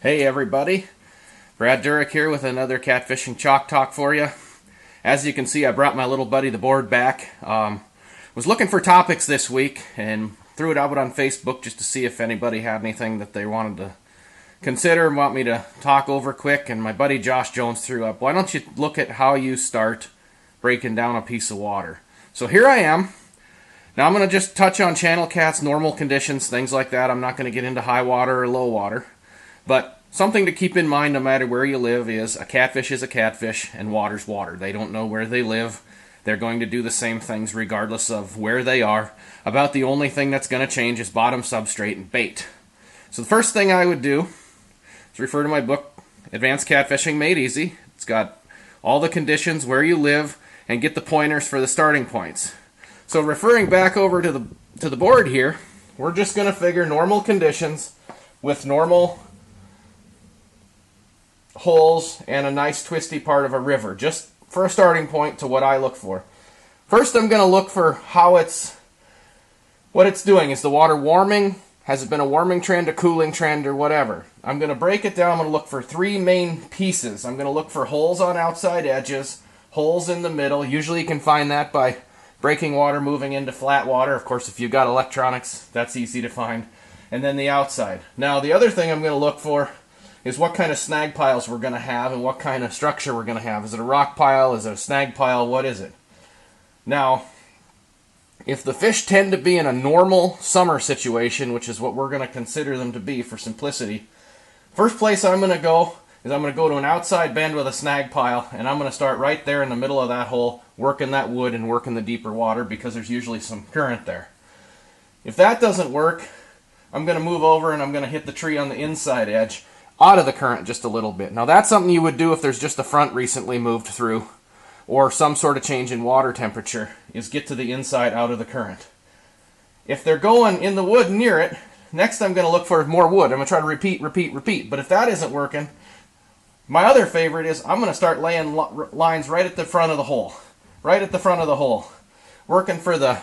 Hey everybody, Brad Durick here with another catfishing chalk talk for you. As you can see, I brought my little buddy the board back. Was looking for topics this week and threw it out on Facebook just to see if anybody had anything that they wanted to consider and want me to talk over quick. And my buddy Josh Jones threw up, why don't you look at how you start breaking down a piece of water? So here I am. Now I'm going to just touch on channel cats, normal conditions, things like that. I'm not going to get into high water or low water. But something to keep in mind no matter where you live is a catfish and water's water. They don't know where they live. They're going to do the same things regardless of where they are. About the only thing that's going to change is bottom substrate and bait. So the first thing I would do is refer to my book, Advanced Catfishing Made Easy. It's got all the conditions, where you live, and get the pointers for the starting points. So referring back over to the board here, we're just going to figure normal conditions with normal holes and a nice twisty part of a river, just for a starting point to what I look for. First, I'm going to look for what it's doing. Is the water warming? Has it been a warming trend, a cooling trend, or whatever? I'm going to break it down. I'm going to look for three main pieces. I'm going to look for holes on outside edges, holes in the middle. Usually you can find that by breaking water, moving into flat water. Of course, if you've got electronics, that's easy to find. And then the outside. Now, the other thing I'm going to look for is what kind of snag piles we're going to have and what kind of structure we're going to have. Is it a rock pile? Is it a snag pile? What is it? Now, if the fish tend to be in a normal summer situation, which is what we're going to consider them to be for simplicity, first place I'm going to go is I'm going to go to an outside bend with a snag pile, and I'm going to start right there in the middle of that hole, working that wood and working the deeper water because there's usually some current there. If that doesn't work, I'm going to move over and I'm going to hit the tree on the inside edge, out of the current just a little bit. Now that's something you would do if there's just a front recently moved through or some sort of change in water temperature, is get to the inside out of the current. If they're going in the wood near it, next I'm going to look for more wood. I'm going to try to repeat. But if that isn't working, my other favorite is I'm going to start laying lines right at the front of the hole. Right at the front of the hole. Working for the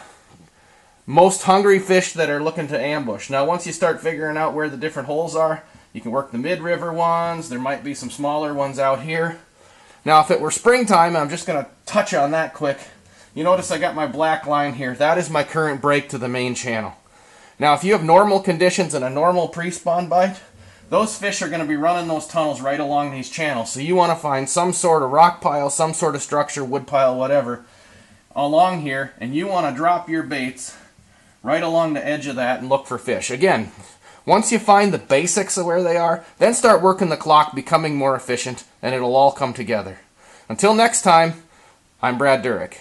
most hungry fish that are looking to ambush. Now once you start figuring out where the different holes are, you can work the mid-river ones. There might be some smaller ones out here. Now, if it were springtime, I'm just going to touch on that quick. You notice I got my black line here. That is my current break to the main channel. Now, if you have normal conditions and a normal pre-spawn bite, those fish are going to be running those tunnels right along these channels. So you want to find some sort of rock pile, some sort of structure, wood pile, whatever, along here, and you want to drop your baits right along the edge of that and look for fish. Again, once you find the basics of where they are, then start working the clock, becoming more efficient, and it'll all come together. Until next time, I'm Brad Durick.